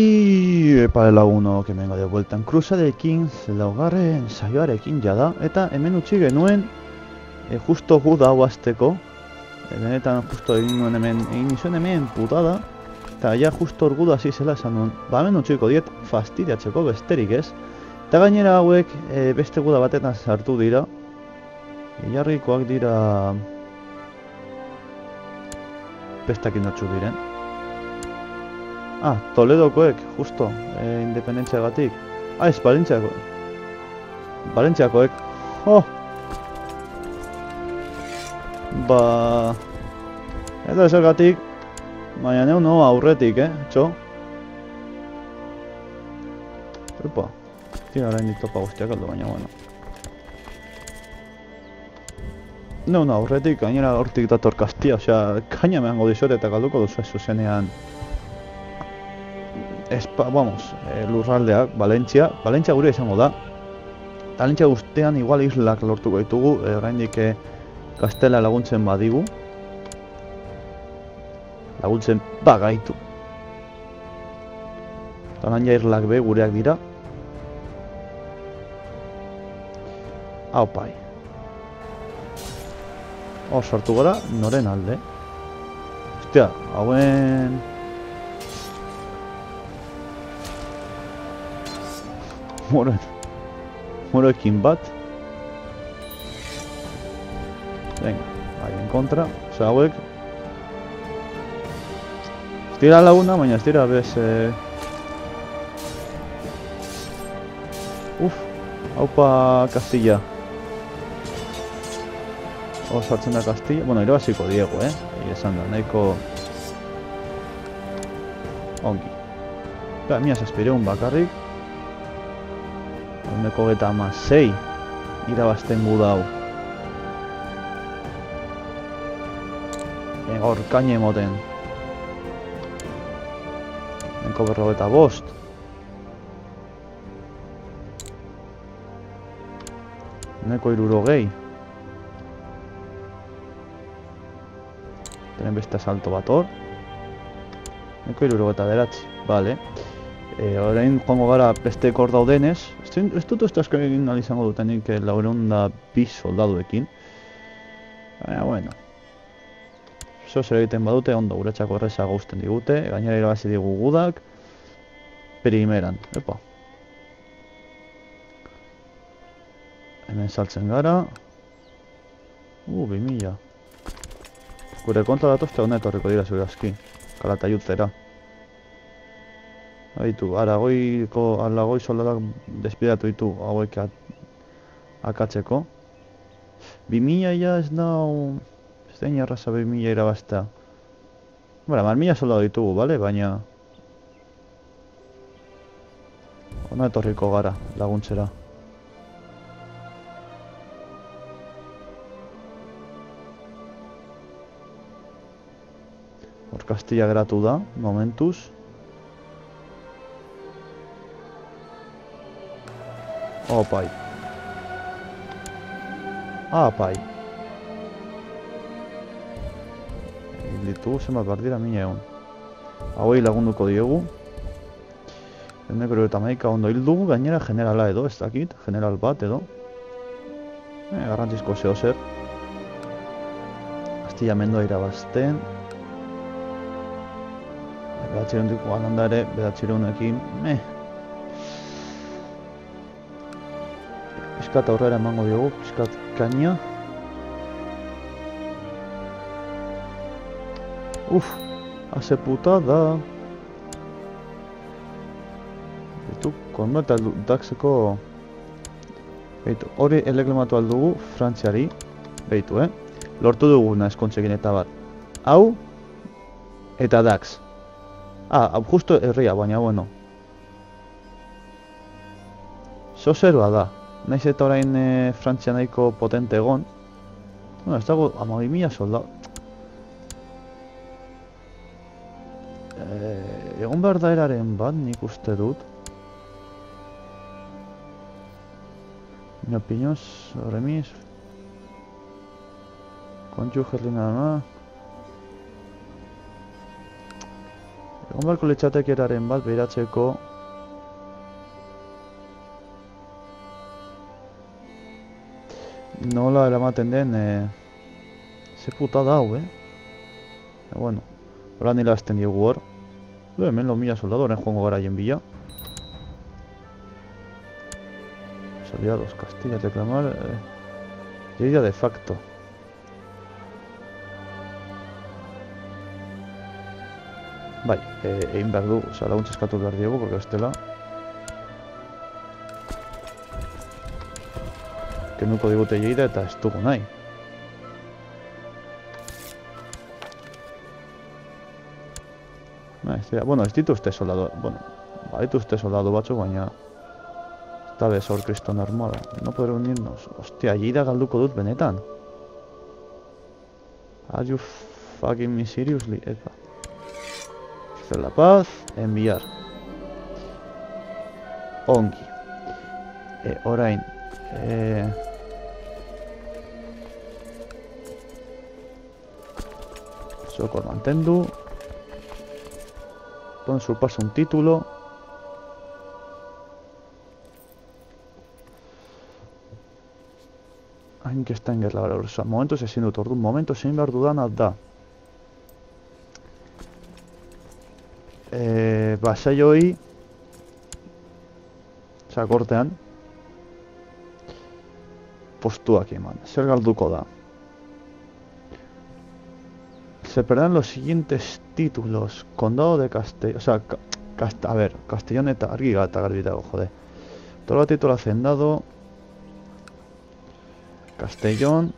Y epa lagunok, hemen gaude bueltan Crusaderekin, laugarren saioarekin jada, eta hemen utzi genuen justo gu da hau hasteko. Benetan justo egin nizuen hemen putada, eta ja justo orgu da hasi zela esan duen, ba hemen utziko diet fastidiatzeko besterik ez. Eta gainera hauek beste guda batetan sartu dira, jarrikoak dira bestakin notxuk diren. Ah, Toledokoek, justo, independentziagatik. Ah, ez, Valentziakoek. Oh! Ba... Eta esergatik, baina neu no aurretik, txo? Epa, tira orain ditopa guztiak aldo, baina, bueno. Neu no aurretik, gainera hortik dator Kastia, osea, kaina mehango dizuet eta galduko duzu ez zuzenean. Lurraldeak, Valentzia gure izango da. Valentzia guztean igual islak lortuko ditugu, oraindik Kastela laguntzen badigu. Laguntzen bagaitu. Talandia islak be gureak dira. Haupai. Hor sartu gara, noren alde. Ostia, hauen... Moroekin bat. Venga, haien kontra. Osa hauek ez dira laguna, baina ez dira bez haupa Castilla. Hor sartzen da Castilla. Bueno, irabaziko Diego, esan da, nahiko ongi. Eta, mia zazpireun bakarrik. Honeko eta 6 irabazten gu dau. Hor kaine emoten. Honeko 45. Honeko 60. Tenen beste asalto bat hor. Honeko 69, vale. Orain joango gara beste kor daudenez. Ez dut uste asko egin izango dutenik 402 soldaduekin. Baina, bueno. Zer egiten badute, ondo guretzako errezago uzten digute. Gainera irabazi digu gudak. Primeran, epa. Hemen saltzen gara. 2000. Gure kontra datozte honet horreko dira zurazki. Kalata jutera. Haitu, Aragoi soldadak despidatu ditu hauek akatzeko. 2000 ja ez nau... Ez da inarraza 2000 irabazta. Bara, 1000 soldadu ditugu, bale? Baina... Hona etorriko gara, laguntzera. Hor Kastilla geratu da, momentuz. Opai. Apai. Ditugu zenbat behar dira 1000 egun. Hauei lagunduko diegu. Hendeko eta maika ondo hil dugu, gainera generala edo, ez dakit, general bat edo. Garrantzizko zeo zer. Kastilla mendoa irabazten. Bedatzireun diko galanda ere, bedatzireunekin, Piskat aurrera emango diogu, piskat kaina. Haze putada. Betu, konbeta daxeko... Beitu, hori eleklematu aldugu Frantziari. Beitu, Lortu duguna eskontzekin eta bat. Hau, eta dax. Justo herria, baina, bueno. Zozeroa da. Naiz eta orain Frantzia nahiko potente egon. Bueno, ez dago 12.000 soldadu. Egon behar da eraren bat, nik uste dut. Mi opinión, remis. Kontxu jerlina dama. Egon barko litzatekeraren bat behiratzeko. Nola eramaten den, ze putada hau, bueno, horan hilazten diogu hor. Hemen lo mila soldadoren joango gara jen bila. Aliados, Castilla, reclamar llegida de facto. Bai, egin behar du, laguntza eskatu behar diegu, porque bestela kenduko digute llegida eta ez dugu nahi. Bueno, ez dituzte soldado, bueno, dituzte soldado batzuk, baina esta vez hor kriston armada. No poder unirnos. Hostia, llegida galduko dut benetan. Are you fucking me seriously? Epa. Hacer la paz, enviar. Ongi. Orain. Sokor mantendu. Pueden usurparse un título. Hain que está en guerra ahora. Osa, momentuz ezin dut, orduan momentuz egin behar dudana da. Basaioi kortean postuak eman. Zer galduko da? Se perderán los siguientes títulos. Condado de Castellón. O sea, a ver, Castellón eta argi gata garbi dago, jode. Otorga título hacendado. Castellón.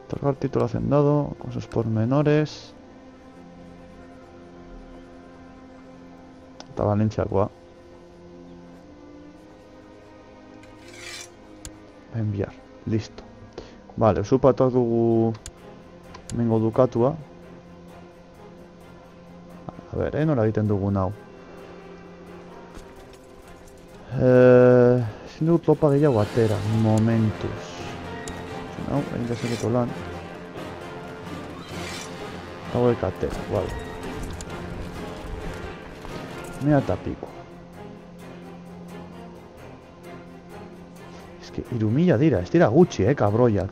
Otorgar título hacendado con sus pormenores. Eta Valentziakoa. Enviar. Listo. Vale, usupatu dugu mengo dukatua. A ver, nola egiten dugun hau. Ezin dut lopa gehiago atera, momentuz. Hau, egin dezaketo lan. Hauek atera, vale. Mea eta piko. Ez que 3000 dira, ez dira gutxi, kabroiak.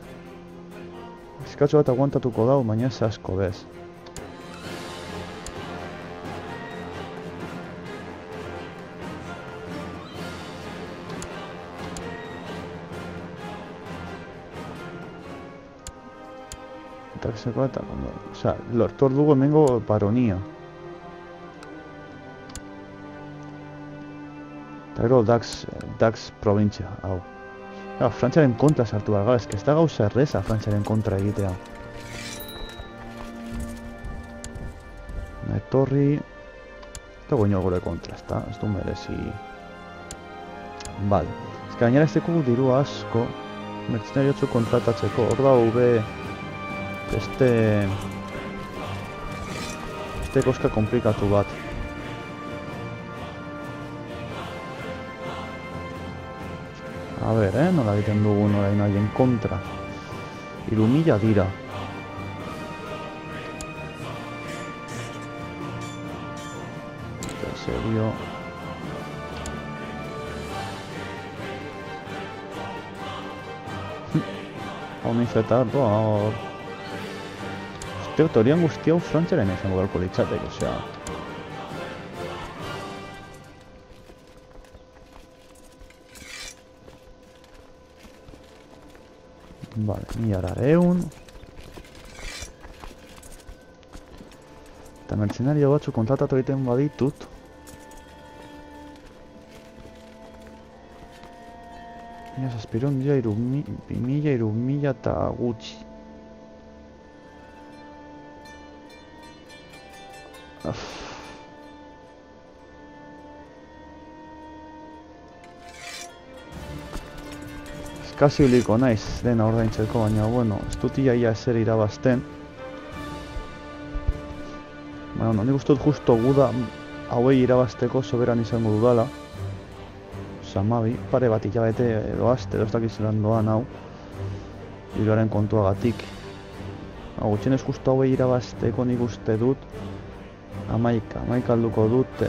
Eskatxo bat aguantatuko dau, baina ez asko bez. Eta, osea, lortu hor dugu hemengo baronia. Eta gero Dax provintzia, hau. Frantziaren kontra sartu behar gara, ez que ez da gauza erreza Frantziaren kontra egitea. Etorri... Eta goño gure kontra, ez du merezi... Vale. Ez que gainera ez dugu diru asko, mertzenariotzu kontratatzeko, hor da ube... Este koska komplikatu bat. A ver, nola egiten dugun orain haien kontra. 3000 dira. En serio. Hau nizetar doa hor. Teorian guzti hau Frantziaren izango beharko litzatek, osea... Vale, 1000. Eta mercenario batzu kontratatu egiten baditut... 2000 eta gutxi. Eskasi hiliko naiz dena ordaintzeko, baina, bueno, ez dut ia ezer irabazten. Baina, nik uste dut justo guda hauei irabazteko soberan izango dudala. Samabi, pare bat hilabete edo aste, edo ez dakiz lan doan hau. Hiruaren kontuagatik. Gutxienez justu hauei irabazteko nik uste dut. 11 alduko dut.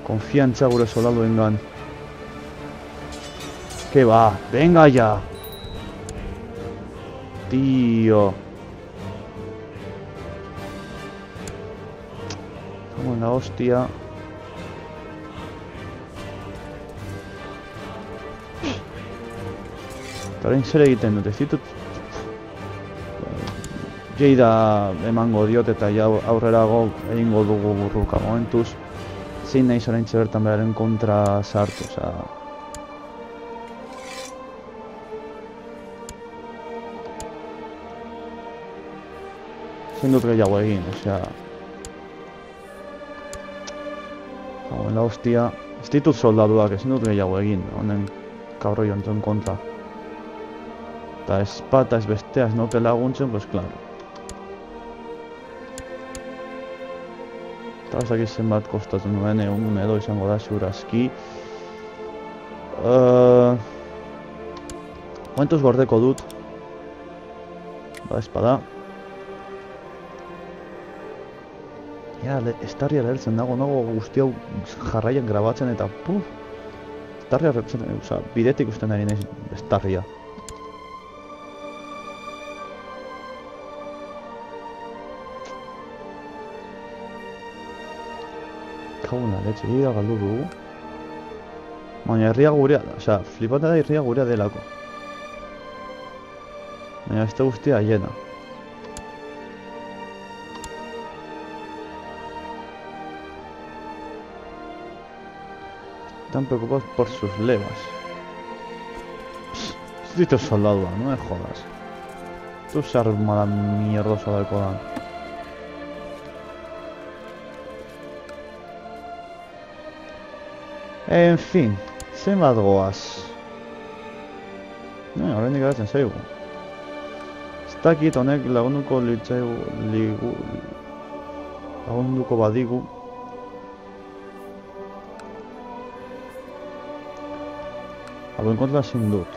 Konfiantza gure soldaduengan. Que va, venga ya. Tío. Como en la hostia. Orain zer egiten dut, ez ditut Jeida emango diot eta ja aurrerago egingo dugu burruka momentuz. Zein nahiz orain bertan beraren kontra sartu, oza... Zein dut gehiago egin, osea... En la hostia... Ez ditut soldaduak, ezin dut gehiago egin, honen kabroi honen kontra. Eta espata ez bestea ez nauke laguntzen, pues claro. Eta ez dakit zenbat kostatu nuen, egun edo izango da segurazki. Momentuz gordeko dut. Ba, espada. Ja, estarria lehertzen dago, nago guzti hau jarraian grabatzen eta puf! Estarria reptzen, oza, bidetik usten ari nahiz estarria. Una leche, ida galdu dugu. Baina herria gurea da, osea, flipante da herria gurea delako. Baina este guztia hiena. Están preocupados por sus levas. Estos soldados, no me jodas. Tú se arma la mierdosa del Corán. En fin, zenbat goaz. Horrein garatzen zaigu. Ez dakit honek lagunduko lagunduko badigu. Hauen kontra ezin dut.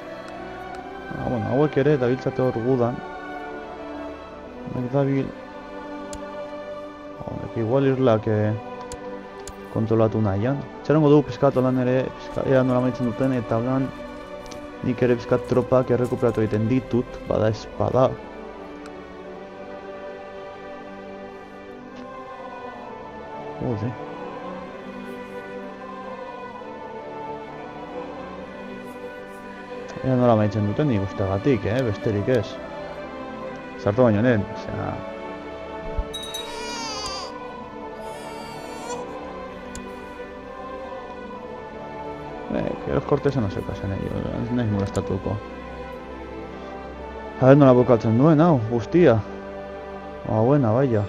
Bueno, hauek ere dabiltzate hor gudan. Honek dabil... Honek igual irlak kontrolatu nahian. Txerongo dugu pizkat holan ere, ea nola maitzen duten, eta holan nik ere pizkat tropak errekuperatu egiten ditut, bada espada. Jode. Ea nola maitzen duten nik ustegatik, besterik ez. Sartu baino nen, osea... Que los corteses no se casen ellos, ez nahiz molestatuko. A ver, nola bukatzen duen, hau, guztia. Buena, vaya.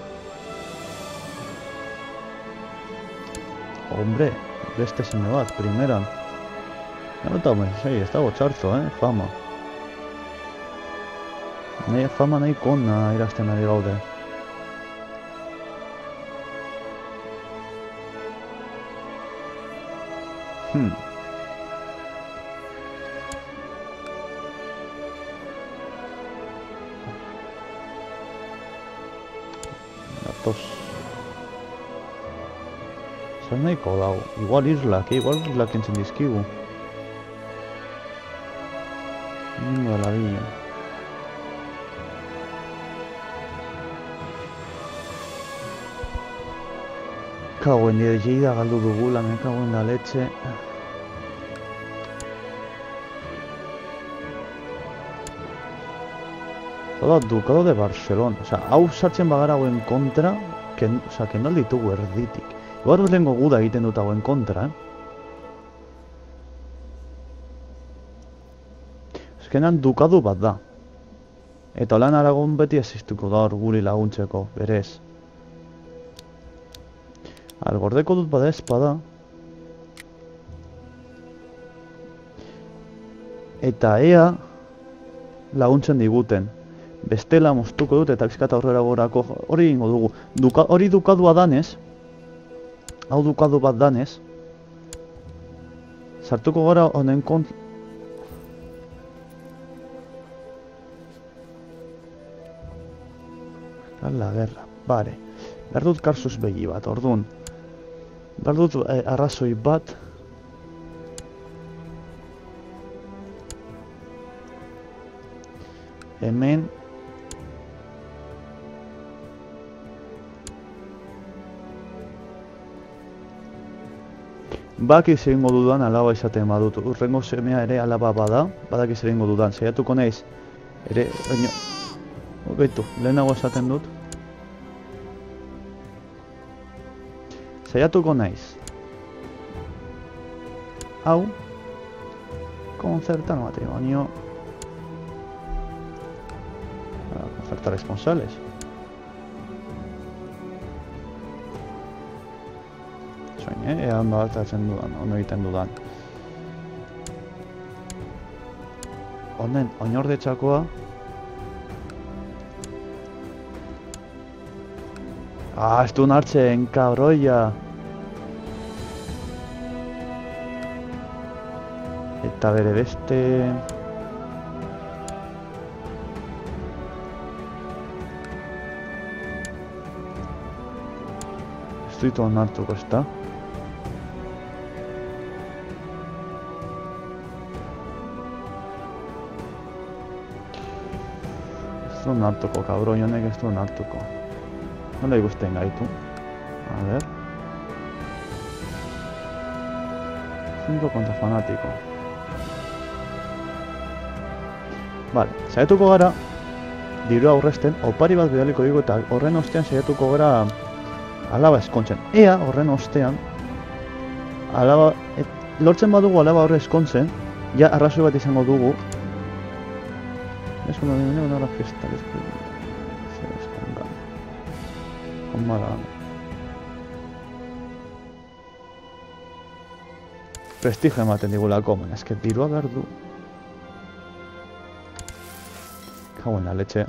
Hombre, beste seme bat, primeran. Eta ez dago txarto, fama. Fama nahi kona irazten ari gaude. Zer nahiko dago, igual islak entzien dizkigu. Ningo la billa. Kagoen nire Jeida galdu dugula, me cago en la leche. Todo Ducado de Barcelona, osea, hau sartzen bagara hauen kontra, osea, que no ditugu erditik. Igual dut lehenko guda egiten dut hauen kontra, Eskenan dukadu bat da. Eta lan Aragon beti existuko da hor guri laguntzeko, berez. Gordeko dut bada espada. Eta ea laguntzen diguten. Bestela moztuko dut eta bizkata aurrera gorako hori egingo dugu. Hori dukadua danez, hau dukadu bat danez, sartuko gara honen la guerra, bare. Behar dut karsus begi bat, orduan. Behar dut arrazoi bat. Hemen. Bakiz egingo dudan alaba izaten badut. Urrengo semea ere alaba bada. Badakiz egingo dudan. Saiatuko naiz. Ere, baina... Gaitu, lehenago esaten dut. Saiatuko naiz. Hau. Concertar matrimonio. Concertar responsables. Soin, ea ondo hartatzen dudan, ondo egiten dudan. Honen, oinordetxakoa. Ez duen hartzen, kabroia! Eta bere beste... Ez ditu onartuko, ezta? Ez du onartuko, kabroi honek ez du onartuko. Nola ikusten gaitu. A ver. 5 contra fanático. Vale, saiatuko gara dirua aurresten, opari bat bidaliko digu eta horren ostean saiatuko gara alaba eskontzen. Ea horren ostean alaba, lortzen badugu alaba horre eskontzen, ja arrazoi bat izango dugu. Es una fiesta. Mala. Prestigio ematen digulako, baina eske dirua behar du. Kauen la leche.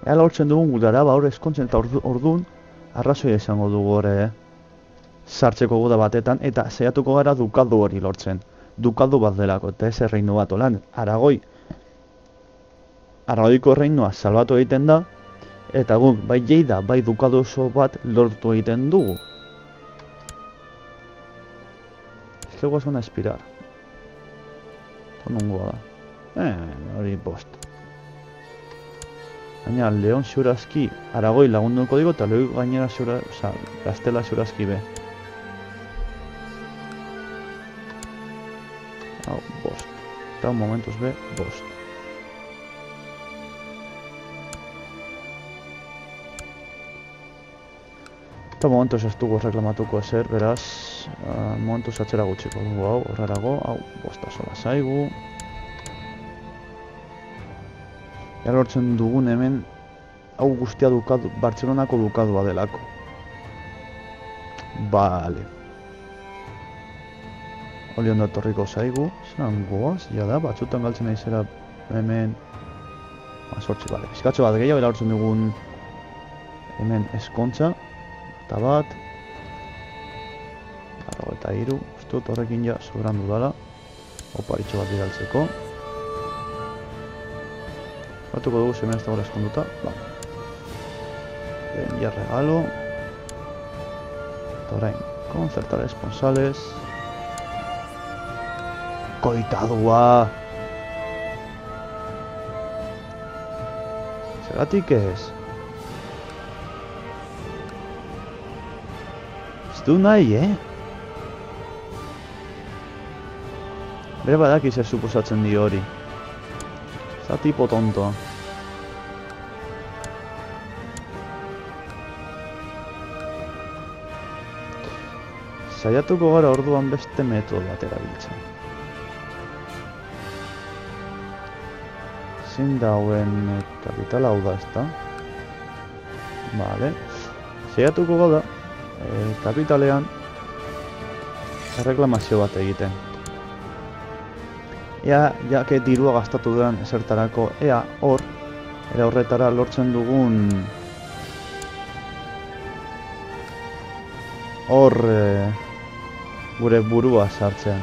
Ea lortzen dugun gudara, ba hor eskontzen eta orduan arrazoia izango dugu hori sartzeko guda batetan eta saiatuko gara dukadu hori lortzen. Dukadu bat delako, eta ez erreinu bat olan. Aragoiko erreinua salbatu egiten da, eta guk, bai Lleida, bai dukadu oso bat lortu egiten dugu. Ez luego suena espirar. Tonungoa da. Hori bost. Baina, Leon Xurazki, Aragoi lagunduko digo, eta Leoi gainera Gaztela Xurazki be. Hau, bost. Eta momentuz be, bost. Eta momentuz ez dugu reklamatuko ezer, beraz, momentuz atzera gutxiko dugu hau, horrarago, hau, bosta sola zaigu. Gara lortzen dugun hemen, hau guztia dukadu, Bartzelonako dukadua delako. Bale. Oli ondo etorriko zaigu, zeran goaz, jada, batzutan galtzen naizera hemen... Sortzi, bale, pizkatxo bat gehiago, lortzen dugun hemen eskontza. Eta bat, 43, uste dut horrekin ja sobran dudala. Oparitxo bat bidaltzeko. Batuko dugu zemen ez dagoela eskonduta. Ba. Ya regalo. Eta orain, concertar responsales. Koitadua! Zeratik ez? Ez du nahi, Bere badaki zer suposatzen dio hori. Eta tipo tontoa. Saiatuko gara orduan beste metodo bat erabiltzen. Zein dauen kapital hau da, ezta? Vale. Saiatuko gara kapitalean erreklamazio bat egiten. Ea, jake dirua gastatu dudan ezertarako, ea hor, ere horretara lortzen dugun hor gure burua sartzean.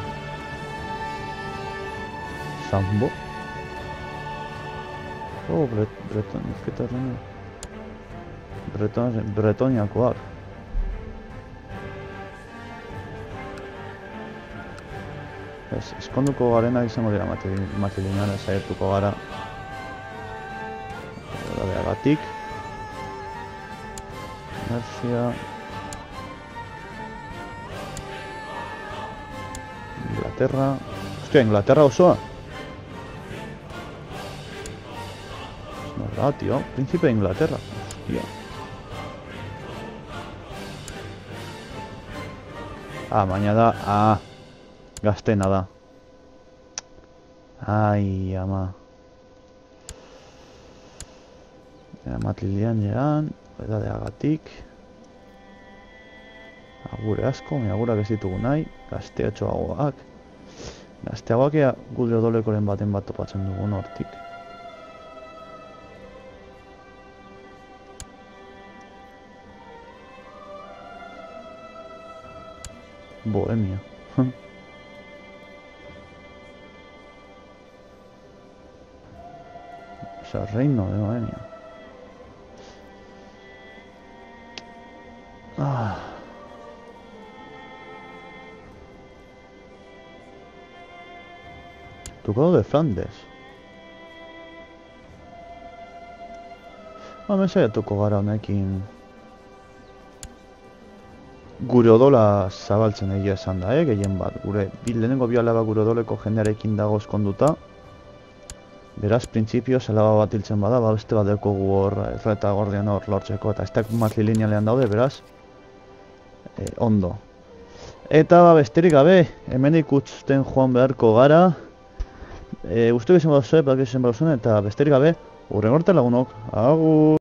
Sambo? Oh, Bretoniakoak. Eskonduko garena izango dira Matrilinean saiatuko gara. Beagatik. Inercia. Inglaterra. Hostia, Inglaterra osoa. No da, tío. Príncipe de Inglaterra. Hostia. Mañana. Gaztena da. Ai, ama. Matrilian jean, edadeagatik. Agure asko, agurak ez ditugu nahi. Gazteatxoagoak. Gazteagoak ea gure odolekoren baten bat topatzen dugun hortik. Bohemia. Osa, reino de Bohemia. Ducado de Flandes. Hemen saiatuko gara honekin gure odola zabaltzen egia esan da, gehien bat. Gure lehenengo bi alaba gure odoleko jendearekin dago eskonduta. Beraz, printzipioz alaba bat hiltzen bada, beste bat dekogu hor erreta gordian hor lortzeko, eta ez da matrilinealean daude, beraz, ondo. Eta besterik gabe, hemen ikusten joan beharko gara. Uste izan baduzue, bak izan baduzuen, eta besterik gabe, hurren gorte lagunok, agur!